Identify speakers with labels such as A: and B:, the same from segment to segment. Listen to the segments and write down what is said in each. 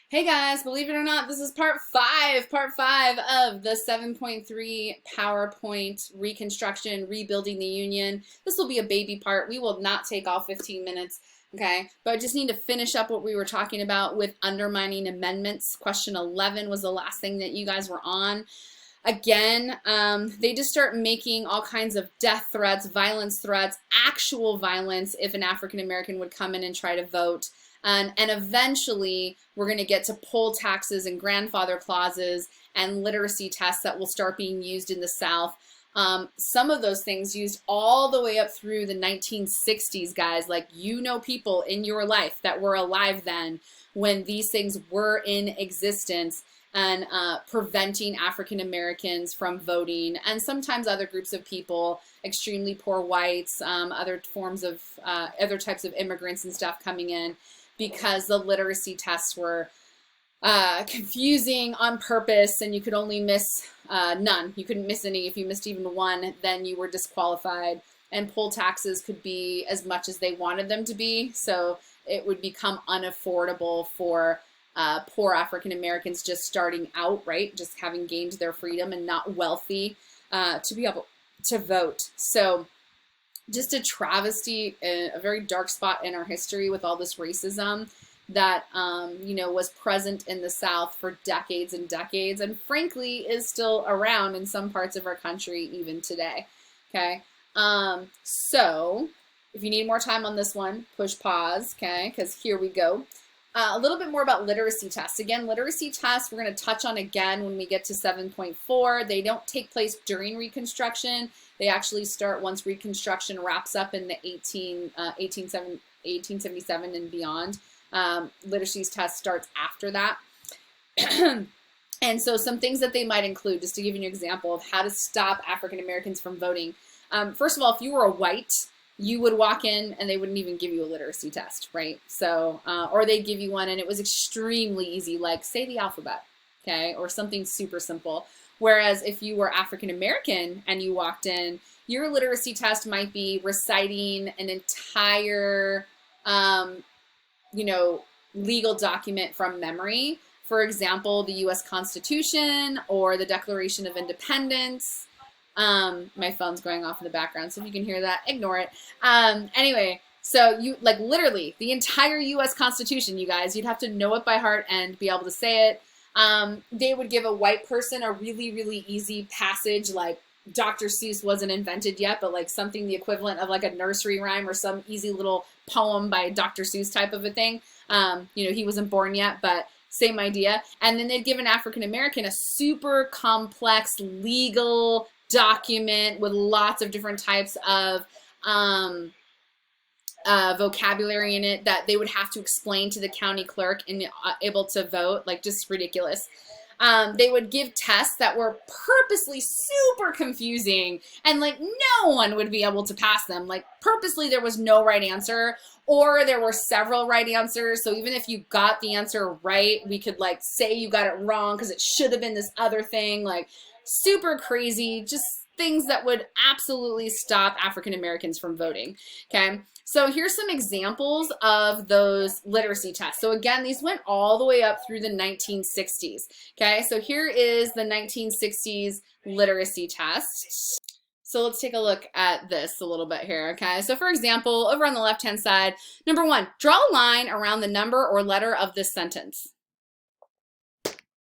A: Hey guys, believe it or not, this is part five of the 7.3 PowerPoint Reconstruction, Rebuilding the Union. This will be a baby part. We will not take all 15 minutes, okay? But I just need to finish up what we were talking about with undermining amendments. Question 11 was the last thing that you guys were on. Again, they just start making all kinds of death threats, violence threats, actual violence if an African American would come in and try to vote. And eventually, we're going to get to poll taxes and grandfather clauses and literacy tests that will start being used in the South. Some of those things used all the way up through the 1960s, guys. Like, you know, people in your life that were alive then when these things were in existence, and preventing African Americans from voting, and sometimes other groups of people, extremely poor whites, other forms of other types of immigrants and stuff coming in, because the literacy tests were confusing on purpose, and you could only miss none. You couldn't miss any. If you missed even one, then you were disqualified. And poll taxes could be as much as they wanted them to be, so it would become unaffordable for poor African Americans just starting out, right? Just having gained their freedom and not wealthy to be able to vote. So just a travesty, a very dark spot in our history with all this racism that, you know, was present in the South for decades and decades, and frankly is still around in some parts of our country even today, okay? So if you need more time on this one, push pause, okay? Because here we go. A little bit more about literacy tests. Again, literacy tests we're going to touch on again when we get to 7.4. They don't take place during Reconstruction. They actually start once Reconstruction wraps up in the 1877 and beyond. Literacy test starts after that. And so some things that they might include, just to give you an example of how to stop African Americans from voting. First of all, if you were a white, you would walk in and they wouldn't even give you a literacy test, right? So, or they'd give you one and it was extremely easy, like say the alphabet, okay? Or something super simple. Whereas if you were African American and you walked in, your literacy test might be reciting an entire, you know, legal document from memory. For example, the US Constitution or the Declaration of Independence. My phone's going off in the background, so if you can hear that, ignore it. Anyway, so you, like, literally the entire US Constitution, you guys, you'd have to know it by heart and be able to say it. They would give a white person a really, really easy passage, like Dr. Seuss wasn't invented yet, but like something the equivalent of like a nursery rhyme or some easy little poem by Dr. Seuss type of a thing. You know, he wasn't born yet, but same idea. And then they'd give an African American a super complex legal document with lots of different types of vocabulary in it that they would have to explain to the county clerk and able to vote, like just ridiculous. They would give tests that were purposely super confusing and like no one would be able to pass them. Like purposely there was no right answer, or there were several right answers. So even if you got the answer right, we could like say you got it wrong because it should have been this other thing. Like super crazy, just things that would absolutely stop African Americans from voting, okay? So here's some examples of those literacy tests. So again, these went all the way up through the 1960s, okay? So here is the 1960s literacy test. So let's take a look at this a little bit here, okay? So for example, over on the left-hand side, number 1, draw a line around the number or letter of this sentence.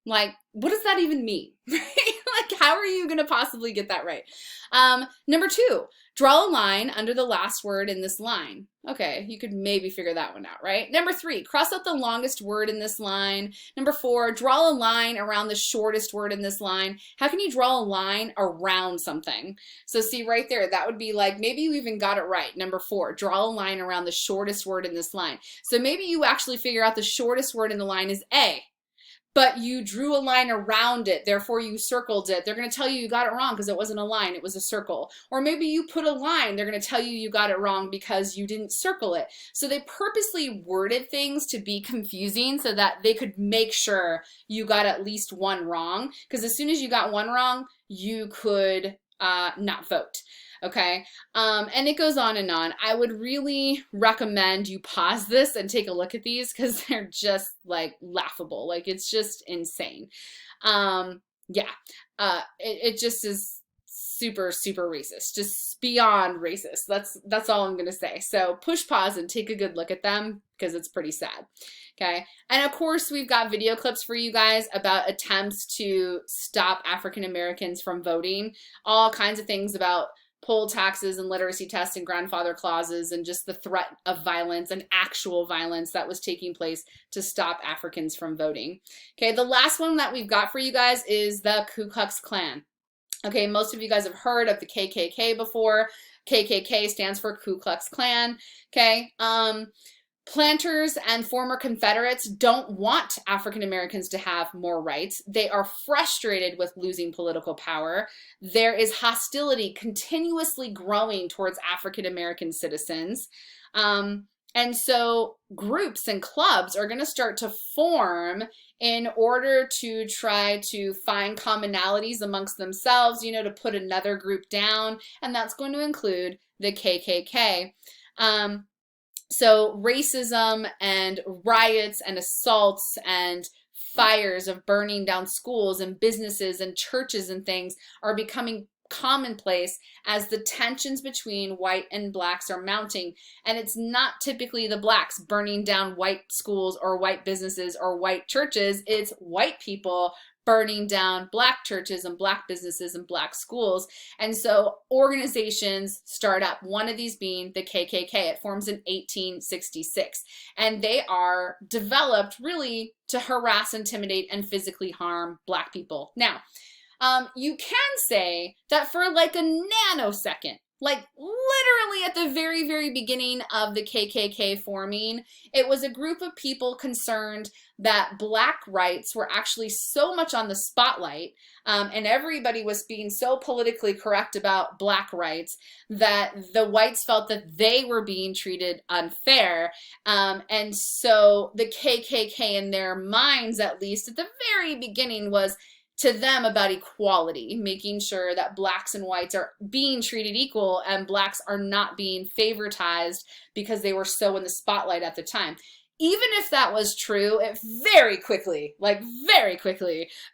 A: Like, what does that even mean? Like, how are you going to possibly get that right? Number 2, draw a line under the last word in this line. Okay, you could maybe figure that one out, right? Number 3, cross out the longest word in this line. Number 4, draw a line around the shortest word in this line. How can you draw a line around something? So see right there, that would be like, maybe you even got it right. Number 4, draw a line around the shortest word in this line. So maybe you actually figure out the shortest word in the line is A, but you drew a line around it, therefore you circled it. They're going to tell you got it wrong because it wasn't a line, it was a circle. Or maybe you put a line, they're going to tell you you got it wrong because you didn't circle it. So they purposely worded things to be confusing so that they could make sure you got at least one wrong, because as soon as you got one wrong, you could not vote. Okay. And it goes on and on. I would really recommend you pause this and take a look at these because they're just like laughable. Like it's just insane. Yeah. It just is super, super racist, just beyond racist. That's all I'm gonna say. So push pause and take a good look at them because it's pretty sad. Okay. And of course, we've got video clips for you guys about attempts to stop African Americans from voting, all kinds of things about poll taxes and literacy tests and grandfather clauses and just the threat of violence and actual violence that was taking place to stop Africans from voting. Okay, the last one that we've got for you guys is the Ku Klux Klan. Okay, most of you guys have heard of the KKK before. KKK stands for Ku Klux Klan. Okay, planters and former Confederates don't want African Americans to have more rights. They are frustrated with losing political power. There is hostility continuously growing towards African American citizens. And so groups and clubs are going to start to form in order to try to find commonalities amongst themselves, to put another group down. And that's going to include the KKK. So racism and riots and assaults and fires of burning down schools and businesses and churches and things are becoming commonplace as the tensions between white and blacks are mounting. And it's not typically the blacks burning down white schools or white businesses or white churches. It's white people burning down black churches and black businesses and black schools. And so organizations start up, one of these being the KKK. It forms in 1866. And they are developed really to harass, intimidate, and physically harm black people. Now, you can say that for like a nanosecond, like literally at the very, very beginning of the KKK forming, it was a group of people concerned that black rights were actually so much on the spotlight, and everybody was being so politically correct about black rights that the whites felt that they were being treated unfair. And so the KKK in their minds, at least at the very beginning, was to them about equality, making sure that blacks and whites are being treated equal and blacks are not being favoritized because they were so in the spotlight at the time. Even if that was true, it very quickly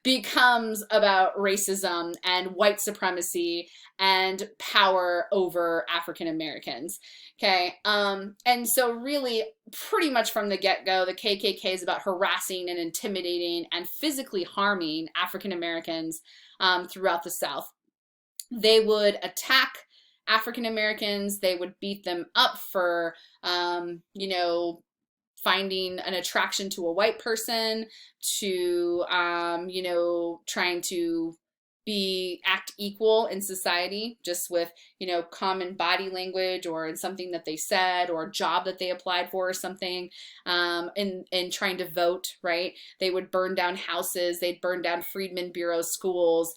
A: becomes about racism and white supremacy and power over African Americans. Okay, and so really pretty much from the get-go, the KKK is about harassing and intimidating and physically harming African Americans throughout the South. They would attack African Americans, they would beat them up for, finding an attraction to a white person, to, trying to act equal in society, just with, common body language or in something that they said or a job that they applied for or something, in trying to vote, right? They would burn down houses, they'd burn down Freedmen Bureau schools,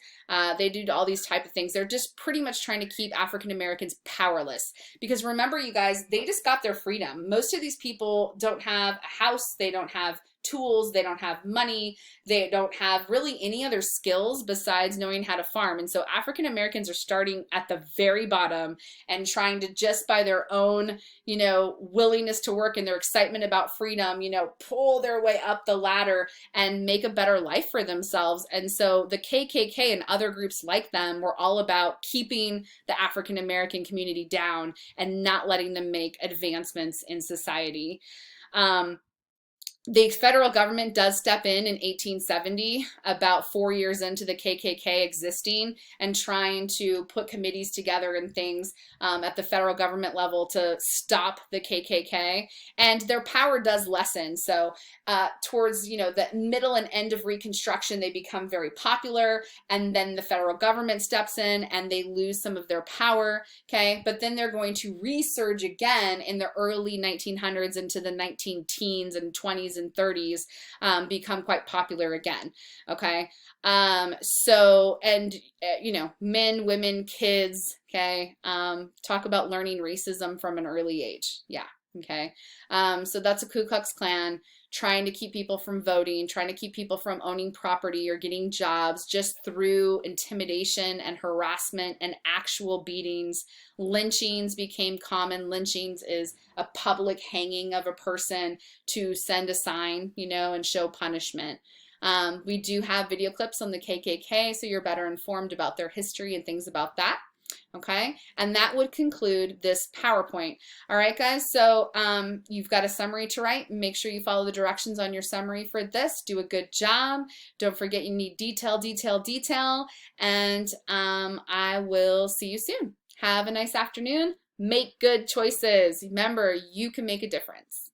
A: they do all these type of things. They're just pretty much trying to keep African Americans powerless. Because remember, you guys, they just got their freedom. Most of these people don't have a house, they don't have tools, they don't have money, they don't have really any other skills besides knowing how to farm. And so African Americans are starting at the very bottom and trying to, just by their own, willingness to work and their excitement about freedom, pull their way up the ladder and make a better life for themselves. And so the KKK and other groups like them were all about keeping the African American community down and not letting them make advancements in society. The federal government does step in 1870, about 4 years into the KKK existing, and trying to put committees together and things at the federal government level to stop the KKK. And their power does lessen. So towards the middle and end of Reconstruction, they become very popular, and then the federal government steps in and they lose some of their power. Okay, but then they're going to resurge again in the early 1900s into the 19-teens and 20s and 30s, become quite popular again. Okay, men, women, kids, okay, talk about learning racism from an early age. Yeah. Okay, so that's a Ku Klux Klan trying to keep people from voting, trying to keep people from owning property or getting jobs just through intimidation and harassment and actual beatings. Lynchings became common. Lynchings is a public hanging of a person to send a sign, you know, and show punishment. We do have video clips on the KKK, so you're better informed about their history and things about that. Okay, and that would conclude this PowerPoint. All right, guys, so you've got a summary to write. Make sure you follow the directions on your summary for this. Do a good job. Don't forget you need detail, detail, detail, and I will see you soon. Have a nice afternoon. Make good choices. Remember, you can make a difference.